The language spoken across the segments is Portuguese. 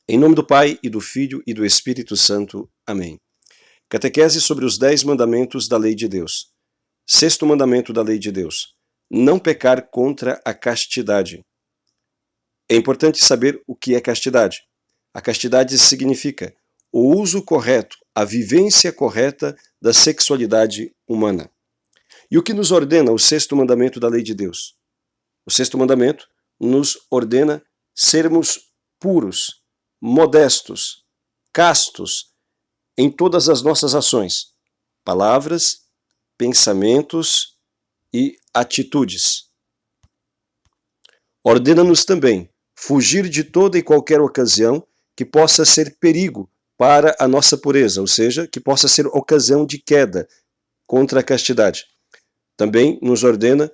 Em nome do Pai, e do Filho, e do Espírito Santo. Amém. Catequese sobre os 10 mandamentos da lei de Deus. Sexto mandamento da lei de Deus: não pecar contra a castidade. É importante saber o que é castidade. A castidade significa o uso correto, a vivência correta da sexualidade humana. E o que nos ordena o sexto mandamento da lei de Deus? O sexto mandamento nos ordena sermos puros, modestos, castos em todas as nossas ações, palavras, pensamentos e atitudes. Ordena-nos também fugir de toda e qualquer ocasião que possa ser perigo para a nossa pureza, ou seja, que possa ser ocasião de queda contra a castidade. Também nos ordena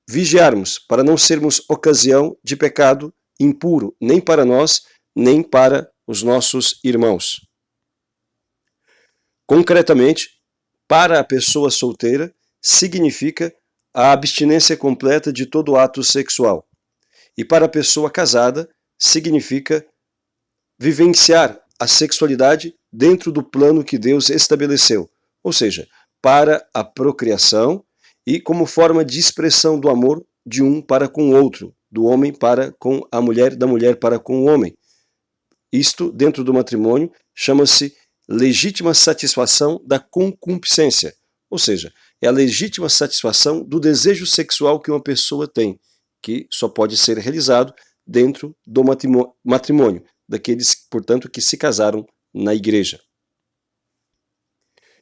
vigiarmos para não sermos ocasião de pecado impuro, nem para nós, nem para os nossos irmãos. Concretamente, para a pessoa solteira, significa a abstinência completa de todo ato sexual. E para a pessoa casada, significa vivenciar a sexualidade dentro do plano que Deus estabeleceu, ou seja, para a procriação e como forma de expressão do amor de um para com o outro, do homem para com a mulher, da mulher para com o homem. Isto, dentro do matrimônio, chama-se legítima satisfação da concupiscência, ou seja, é a legítima satisfação do desejo sexual que uma pessoa tem, que só pode ser realizado dentro do matrimônio, daqueles, portanto, que se casaram na igreja.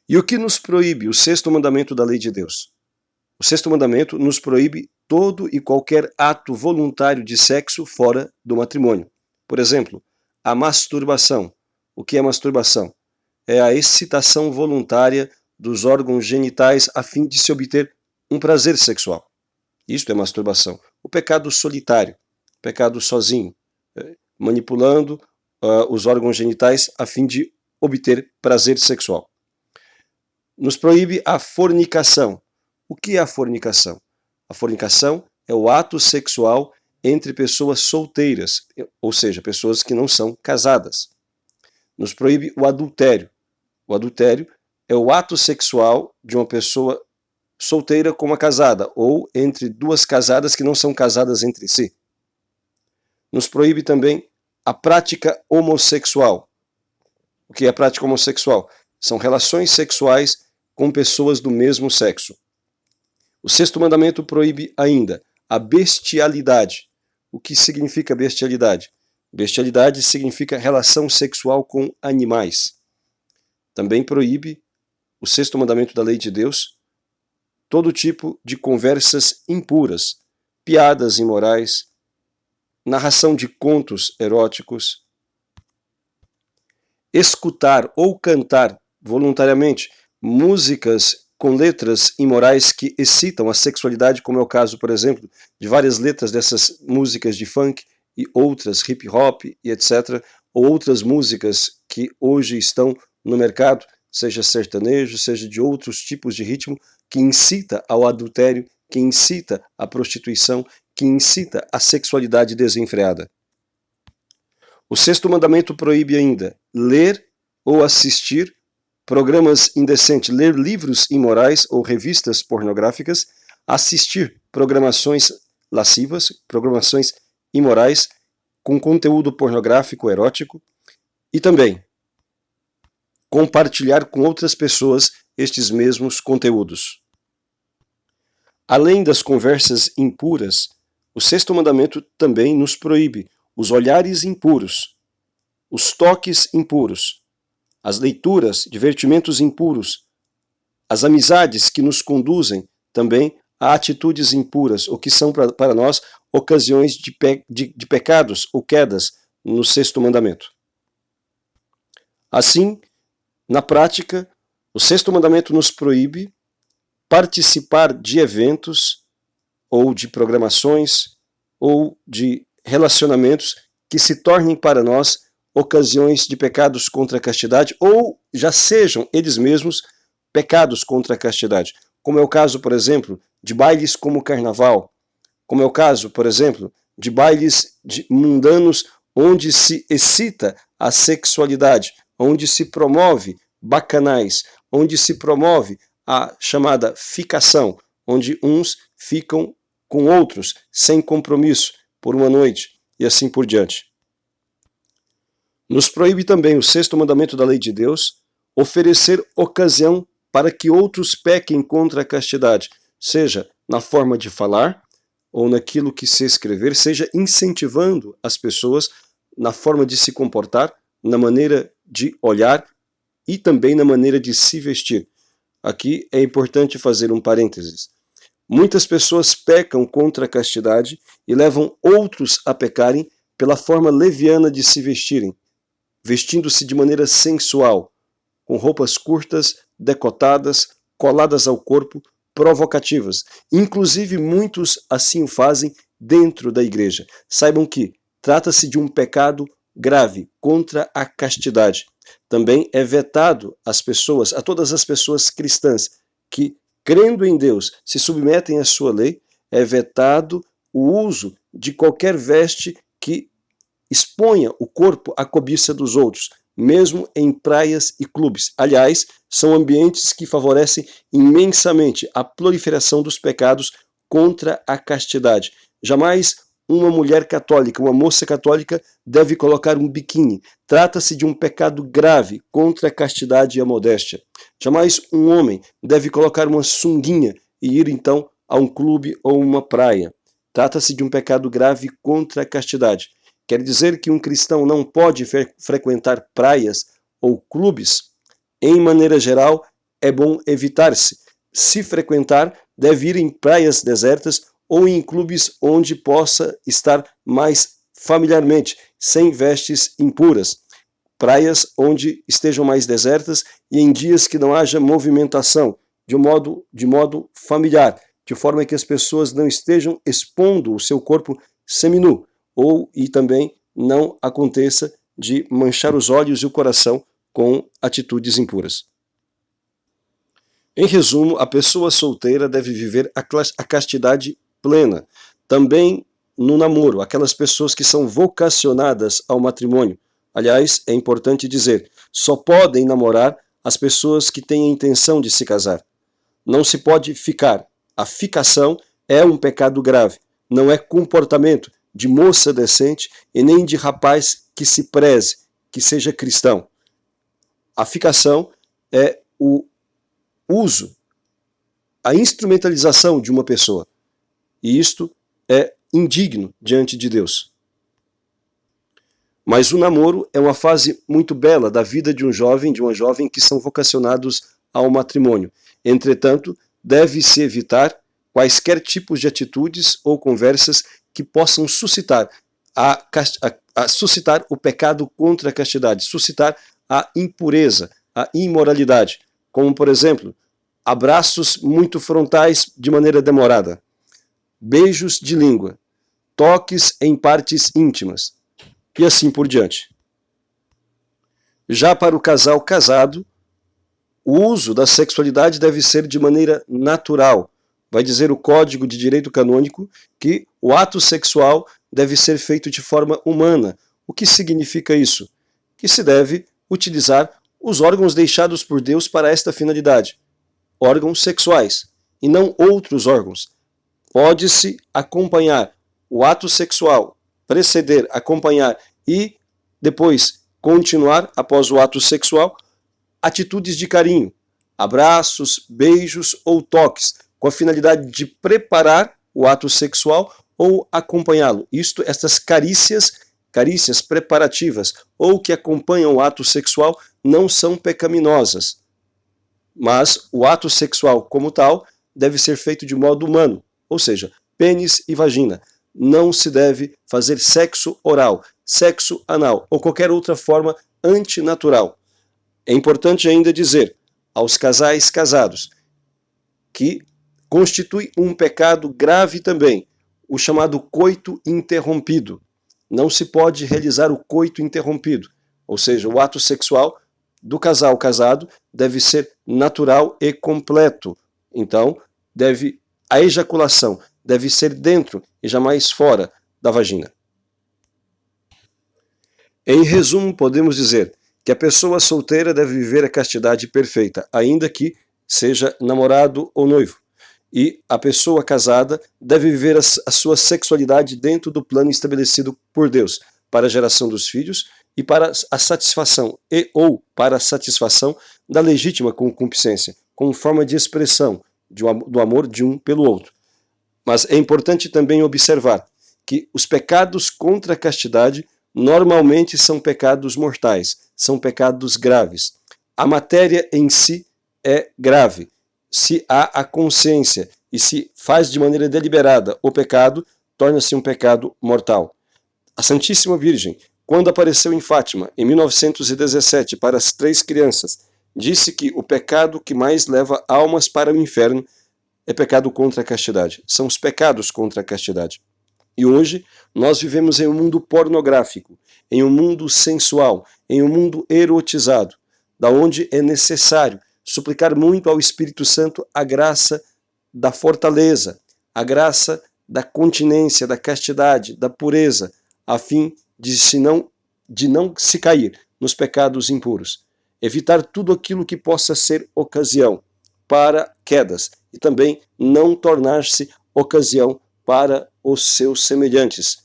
E o que nos proíbe o sexto mandamento da lei de Deus? O sexto mandamento nos proíbe todo e qualquer ato voluntário de sexo fora do matrimônio. Por exemplo, a masturbação. O que é masturbação? É a excitação voluntária dos órgãos genitais a fim de se obter um prazer sexual. Isto é masturbação. O pecado solitário, pecado sozinho, manipulando os órgãos genitais a fim de obter prazer sexual. Nos proíbe a fornicação. O que é a fornicação? A fornicação é o ato sexual entre pessoas solteiras, ou seja, pessoas que não são casadas. Nos proíbe o adultério. O adultério é o ato sexual de uma pessoa solteira com uma casada, ou entre duas casadas que não são casadas entre si. Nos proíbe também a prática homossexual. O que é a prática homossexual? São relações sexuais com pessoas do mesmo sexo. O sexto mandamento proíbe ainda a bestialidade. O que significa bestialidade? Bestialidade significa relação sexual com animais. Também proíbe o sexto mandamento da lei de Deus todo tipo de conversas impuras, piadas imorais, narração de contos eróticos, escutar ou cantar voluntariamente músicas com letras imorais que excitam a sexualidade, como é o caso, por exemplo, de várias letras dessas músicas de funk e outras hip hop e etc., ou outras músicas que hoje estão no mercado, seja sertanejo, seja de outros tipos de ritmo, que incita ao adultério, que incita à prostituição, que incita à sexualidade desenfreada. O sexto mandamento proíbe ainda ler ou assistir programas indecentes, ler livros imorais ou revistas pornográficas, assistir programações lascivas, programações imorais com conteúdo pornográfico erótico e também compartilhar com outras pessoas estes mesmos conteúdos. Além das conversas impuras, o sexto mandamento também nos proíbe os olhares impuros, os toques impuros, as leituras, divertimentos impuros, as amizades que nos conduzem também a atitudes impuras, ou que são para nós ocasiões de pecados ou quedas no sexto mandamento. Assim, na prática, o sexto mandamento nos proíbe participar de eventos ou de programações ou de relacionamentos que se tornem para nós ocasiões de pecados contra a castidade ou já sejam eles mesmos pecados contra a castidade, como é o caso, por exemplo, de bailes como o carnaval, como é o caso, por exemplo, de bailes mundanos onde se excita a sexualidade, onde se promove bacanais, onde se promove a chamada ficação, onde uns ficam com outros sem compromisso por uma noite e assim por diante. Nos proíbe também o 6º mandamento da lei de Deus oferecer ocasião para que outros pequem contra a castidade, seja na forma de falar ou naquilo que se escrever, seja incentivando as pessoas na forma de se comportar, na maneira de olhar e também na maneira de se vestir. Aqui é importante fazer um parênteses. Muitas pessoas pecam contra a castidade e levam outros a pecarem pela forma leviana de se vestirem, vestindo-se de maneira sensual, com roupas curtas, decotadas, coladas ao corpo, provocativas. Inclusive, muitos assim o fazem dentro da igreja. Saibam que trata-se de um pecado grave contra a castidade. Também é vetado a todas as pessoas cristãs que, crendo em Deus, se submetem à sua lei, é vetado o uso de qualquer veste que exponha o corpo à cobiça dos outros, mesmo em praias e clubes. Aliás, são ambientes que favorecem imensamente a proliferação dos pecados contra a castidade. Jamais uma mulher católica, uma moça católica, deve colocar um biquíni. Trata-se de um pecado grave contra a castidade e a modéstia. Jamais um homem deve colocar uma sunguinha e ir então a um clube ou uma praia. Trata-se de um pecado grave contra a castidade. Quer dizer que um cristão não pode frequentar praias ou clubes? Em maneira geral, é bom evitar-se. Se frequentar, deve ir em praias desertas ou em clubes onde possa estar mais familiarmente, sem vestes impuras. Praias onde estejam mais desertas e em dias que não haja movimentação, de modo familiar, de forma que as pessoas não estejam expondo o seu corpo seminu, e também não aconteça de manchar os olhos e o coração com atitudes impuras. Em resumo, a pessoa solteira deve viver a castidade plena. Também no namoro, aquelas pessoas que são vocacionadas ao matrimônio. Aliás, é importante dizer, só podem namorar as pessoas que têm a intenção de se casar. Não se pode ficar. A ficação é um pecado grave. Não é comportamento de moça decente e nem de rapaz que se preze, que seja cristão. A ficação é o uso, a instrumentalização de uma pessoa. E isto é indigno diante de Deus. Mas o namoro é uma fase muito bela da vida de um jovem, de uma jovem que são vocacionados ao matrimônio. Entretanto, deve-se evitar quaisquer tipos de atitudes ou conversas que possam suscitar suscitar o pecado contra a castidade, suscitar a impureza, a imoralidade, como, por exemplo, abraços muito frontais de maneira demorada, beijos de língua, toques em partes íntimas e assim por diante. Já para o casal casado, o uso da sexualidade deve ser de maneira natural. Vai dizer o Código de Direito Canônico que o ato sexual deve ser feito de forma humana. O que significa isso? Que se deve utilizar os órgãos deixados por Deus para esta finalidade, órgãos sexuais, e não outros órgãos. Pode-se acompanhar o ato sexual, preceder, acompanhar e depois continuar após o ato sexual, atitudes de carinho, abraços, beijos ou toques, com a finalidade de preparar o ato sexual ou acompanhá-lo. Estas carícias preparativas ou que acompanham o ato sexual não são pecaminosas. Mas o ato sexual como tal deve ser feito de modo humano, ou seja, pênis e vagina. Não se deve fazer sexo oral, sexo anal ou qualquer outra forma antinatural. É importante ainda dizer aos casais casados que constitui um pecado grave também, o chamado coito interrompido. Não se pode realizar o coito interrompido, ou seja, o ato sexual do casal casado deve ser natural e completo. Então, a ejaculação deve ser dentro e jamais fora da vagina. Em resumo, podemos dizer que a pessoa solteira deve viver a castidade perfeita, ainda que seja namorado ou noivo. E a pessoa casada deve viver a sua sexualidade dentro do plano estabelecido por Deus, para a geração dos filhos e para a satisfação ou para a satisfação da legítima concupiscência, como forma de expressão do amor de um pelo outro. Mas é importante também observar que os pecados contra a castidade normalmente são pecados mortais, são pecados graves. A matéria em si é grave. Se há a consciência e se faz de maneira deliberada o pecado, torna-se um pecado mortal. A Santíssima Virgem, quando apareceu em Fátima, em 1917, para as 3 crianças, disse que o pecado que mais leva almas para o inferno é pecado contra a castidade. São os pecados contra a castidade. E hoje nós vivemos em um mundo pornográfico, em um mundo sensual, em um mundo erotizado, da onde é necessário suplicar muito ao Espírito Santo a graça da fortaleza, a graça da continência, da castidade, da pureza, a fim de não se cair nos pecados impuros. Evitar tudo aquilo que possa ser ocasião para quedas e também não tornar-se ocasião para os seus semelhantes.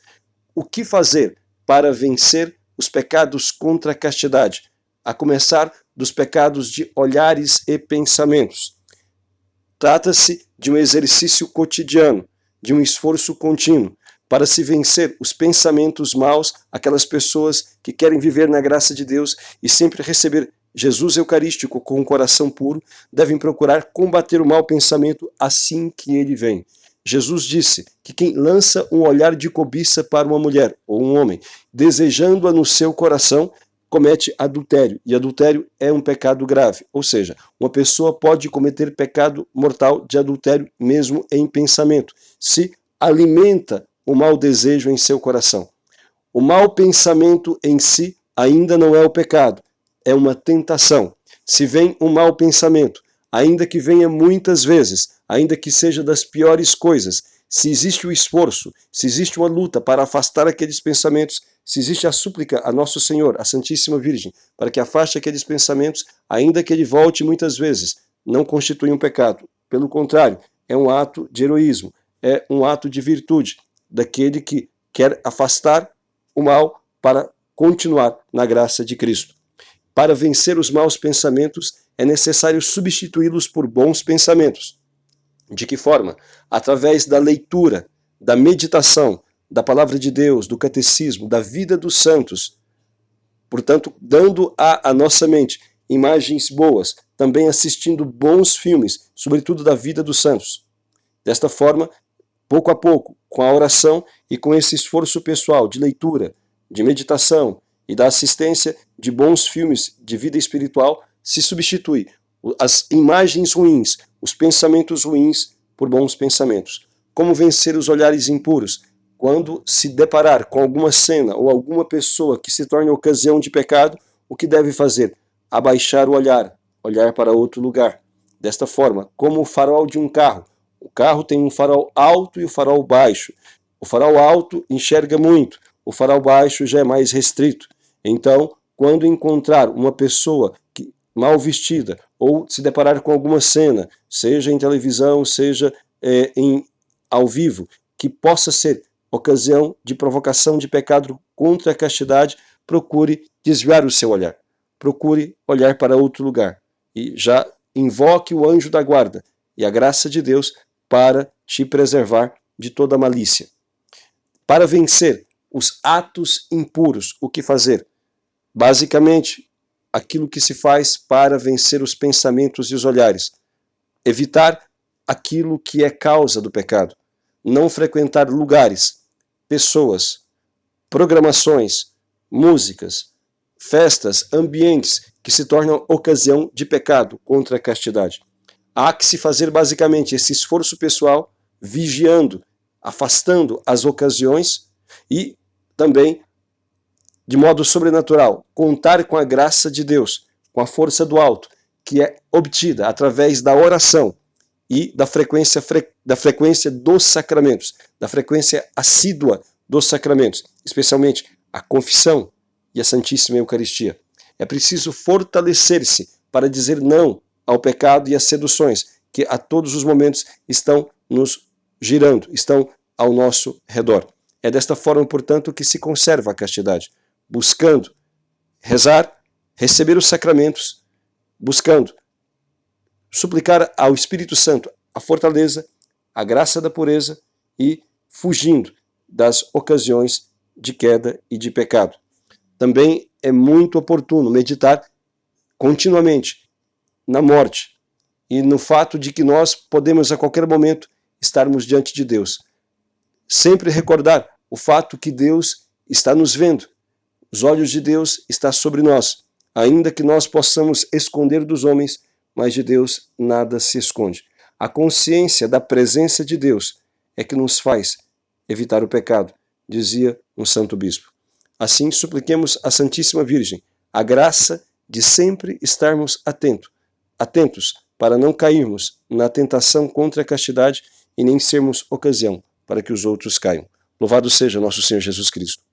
O que fazer para vencer os pecados contra a castidade? A começar dos pecados de olhares e pensamentos. Trata-se de um exercício cotidiano, de um esforço contínuo, para se vencer os pensamentos maus, aquelas pessoas que querem viver na graça de Deus e sempre receber Jesus Eucarístico com um coração puro, devem procurar combater o mau pensamento assim que ele vem. Jesus disse que quem lança um olhar de cobiça para uma mulher ou um homem, desejando-a no seu coração, comete adultério. E adultério é um pecado grave. Ou seja, uma pessoa pode cometer pecado mortal de adultério mesmo em pensamento, se alimenta o mau desejo em seu coração. O mau pensamento em si ainda não é o pecado, é uma tentação. Se vem um mau pensamento, ainda que venha muitas vezes, ainda que seja das piores coisas, se existe o esforço, se existe uma luta para afastar aqueles pensamentos, se existe a súplica a Nosso Senhor, a Santíssima Virgem, para que afaste aqueles pensamentos, ainda que ele volte muitas vezes, não constitui um pecado. Pelo contrário, é um ato de heroísmo, é um ato de virtude, daquele que quer afastar o mal para continuar na graça de Cristo. Para vencer os maus pensamentos, é necessário substituí-los por bons pensamentos. De que forma? Através da leitura, da meditação, da palavra de Deus, do catecismo, da vida dos santos. Portanto, dando à nossa mente imagens boas, também assistindo bons filmes, sobretudo da vida dos santos. Desta forma, pouco a pouco, com a oração e com esse esforço pessoal de leitura, de meditação e da assistência de bons filmes de vida espiritual, se substitui as imagens ruins, os pensamentos ruins por bons pensamentos. Como vencer os olhares impuros? Quando se deparar com alguma cena ou alguma pessoa que se torne ocasião de pecado, o que deve fazer? Abaixar o olhar, olhar para outro lugar. Desta forma, como o farol de um carro. O carro tem um farol alto e o farol baixo. O farol alto enxerga muito, o farol baixo já é mais restrito. Então, quando encontrar uma pessoa mal vestida ou se deparar com alguma cena, seja em televisão, seja ao vivo, que possa ser ocasião de provocação de pecado contra a castidade, procure desviar o seu olhar. Procure olhar para outro lugar e já invoque o anjo da guarda e a graça de Deus para te preservar de toda malícia. Para vencer os atos impuros, o que fazer? Basicamente, aquilo que se faz para vencer os pensamentos e os olhares. Evitar aquilo que é causa do pecado. Não frequentar lugares, pessoas, programações, músicas, festas, ambientes que se tornam ocasião de pecado contra a castidade. Há que se fazer basicamente esse esforço pessoal, vigiando, afastando as ocasiões e também, de modo sobrenatural, contar com a graça de Deus, com a força do alto, que é obtida através da oração e da frequência dos sacramentos, da frequência assídua dos sacramentos, especialmente a confissão e a Santíssima Eucaristia. É preciso fortalecer-se para dizer não ao pecado e às seduções que a todos os momentos estão nos girando, estão ao nosso redor. É desta forma, portanto, que se conserva a castidade, buscando rezar, receber os sacramentos, buscando suplicar ao Espírito Santo a fortaleza, a graça da pureza e fugindo das ocasiões de queda e de pecado. Também é muito oportuno meditar continuamente na morte e no fato de que nós podemos a qualquer momento estarmos diante de Deus. Sempre recordar o fato que Deus está nos vendo. Os olhos de Deus estão sobre nós, ainda que nós possamos esconder dos homens, mas de Deus nada se esconde. A consciência da presença de Deus é que nos faz evitar o pecado, dizia um santo bispo. Assim, supliquemos à Santíssima Virgem a graça de sempre estarmos atentos para não cairmos na tentação contra a castidade e nem sermos ocasião para que os outros caiam. Louvado seja nosso Senhor Jesus Cristo.